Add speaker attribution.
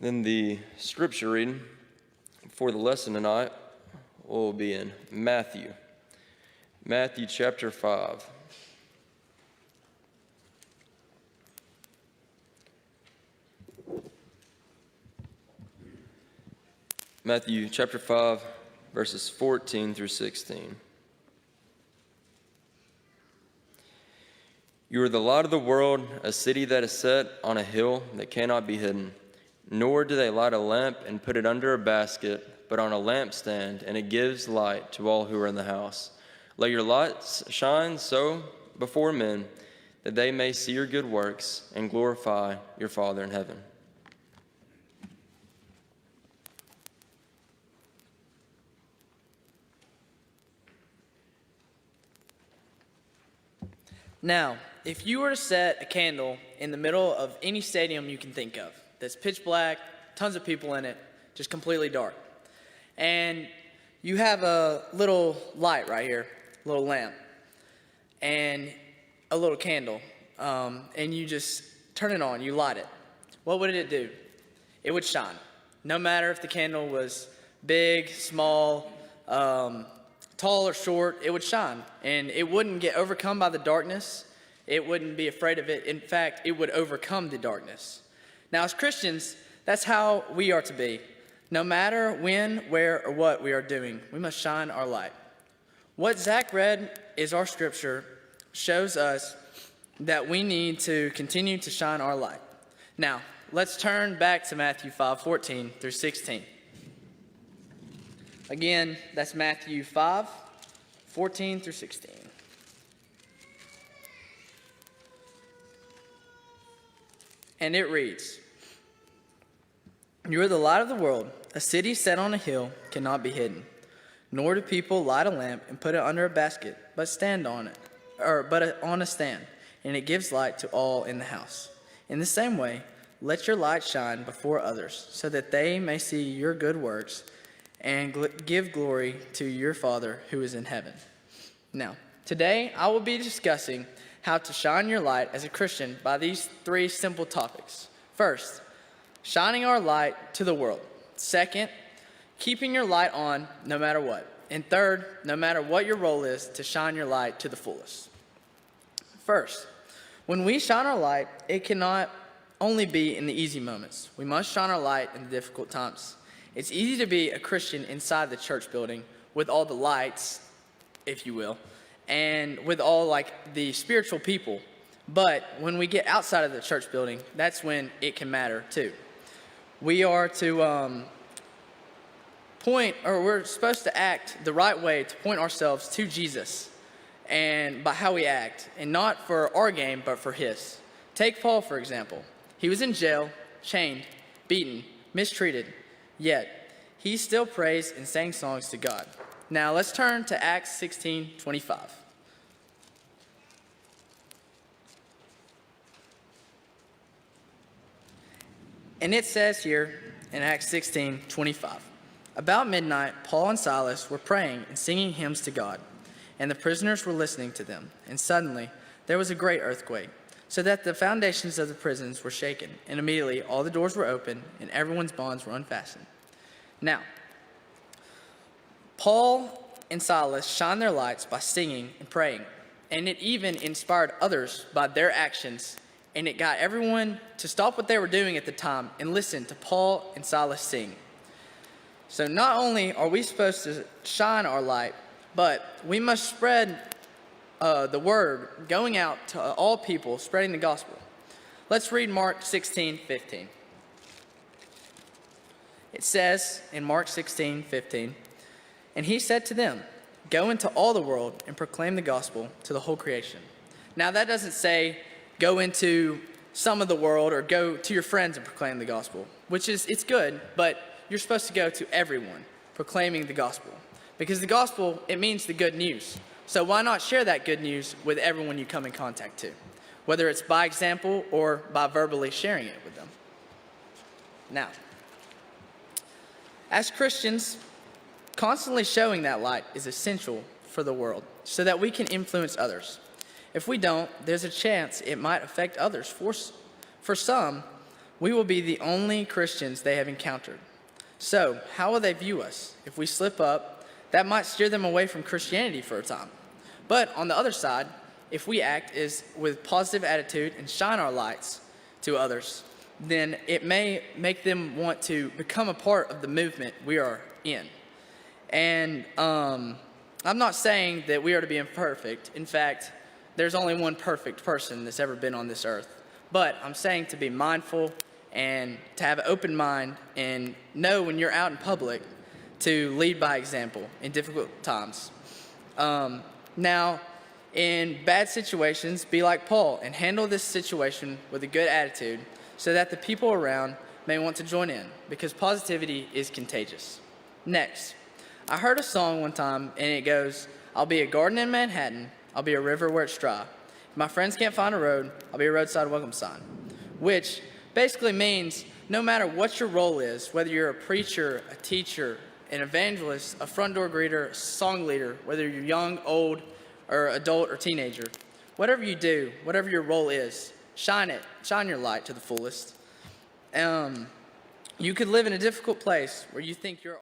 Speaker 1: Then the scripture reading for the lesson tonight will be in Matthew chapter 5. Matthew chapter 5, verses 14 through 16. You are the light of the world, a city that is set on a hill that cannot be hidden. Nor do they light a lamp and put it under a basket, but on a lampstand, and it gives light to all who are in the house. Let your light shine so before men, that they may see your good works and glorify your Father in heaven.
Speaker 2: Now, if you were to set a candle in the middle of any stadium you can think of, that's pitch black, tons of people in it, just completely dark, and you have a little light right here, a little lamp, and a little candle, and you just turn it on, you light it, what would it do? It would shine. No matter if the candle was big, small, tall or short, it would shine, and it wouldn't get overcome by the darkness. It wouldn't be afraid of it. In fact, it would overcome the darkness. Now, as Christians, that's how we are to be. No matter when, where, or what we are doing, we must shine our light. What Zach read is our scripture, shows us that we need to continue to shine our light. Now, let's turn back to Matthew 5:14 through 16. Again, that's Matthew 5:14 through 16. And it reads, "You are the light of the world. A city set on a hill cannot be hidden. Nor do people light a lamp and put it under a basket, but on a stand, and it gives light to all in the house. In the same way, let your light shine before others, so that they may see your good works and give glory to your Father who is in heaven." Now, today I will be discussing how to shine your light as a Christian by these three simple topics. First, shining our light to the world. Second, keeping your light on no matter what. And third, no matter what your role is, to shine your light to the fullest. First, when we shine our light, it cannot only be in the easy moments. We must shine our light in the difficult times. It's easy to be a Christian inside the church building with all the lights, if you will, and with all like the spiritual people. But when we get outside of the church building, that's when it can matter too. We are to we're supposed to act the right way to point ourselves to Jesus, and by how we act, and not for our gain, but for his. Take Paul, for example. He was in jail, chained, beaten, mistreated, yet he still praised and sang songs to God. Now let's turn to Acts 16:25. And it says here in Acts 16:25, "About midnight, Paul and Silas were praying and singing hymns to God, and the prisoners were listening to them. And suddenly there was a great earthquake, so that the foundations of the prisons were shaken, and immediately all the doors were opened, and everyone's bonds were unfastened." Now, Paul and Silas shined their lights by singing and praying, and it even inspired others by their actions, and it got everyone to stop what they were doing at the time and listen to Paul and Silas sing. So not only are we supposed to shine our light, but we must spread the word, going out to all people, spreading the gospel. Let's read Mark 16:15. It says in Mark 16:15, "And he said to them, 'Go into all the world and proclaim the gospel to the whole creation.'" Now that doesn't say go into some of the world or go to your friends and proclaim the gospel, it's good, but you're supposed to go to everyone proclaiming the gospel, because the gospel, it means the good news. So why not share that good news with everyone you come in contact to, whether it's by example or by verbally sharing it with them. Now, as Christians, constantly showing that light is essential for the world so that we can influence others. If we don't, there's a chance it might affect others. For some, we will be the only Christians they have encountered. So, how will they view us? If we slip up, that might steer them away from Christianity for a time. But on the other side, if we act with positive attitude and shine our lights to others, then it may make them want to become a part of the movement we are in. And I'm not saying that we are to be imperfect. In fact, there's only one perfect person that's ever been on this earth. But I'm saying to be mindful and to have an open mind and know when you're out in public to lead by example in difficult times. Now, in bad situations, be like Paul and handle this situation with a good attitude so that the people around may want to join in, because positivity is contagious. Next, I heard a song one time and it goes, "I'll be a garden in Manhattan, I'll be a river where it's dry. If my friends can't find a road, I'll be a roadside welcome sign," which basically means no matter what your role is, whether you're a preacher, a teacher, an evangelist, a front door greeter, a song leader, whether you're young, old, or adult or teenager, whatever you do, whatever your role is, shine your light to the fullest. You could live in a difficult place where you think you're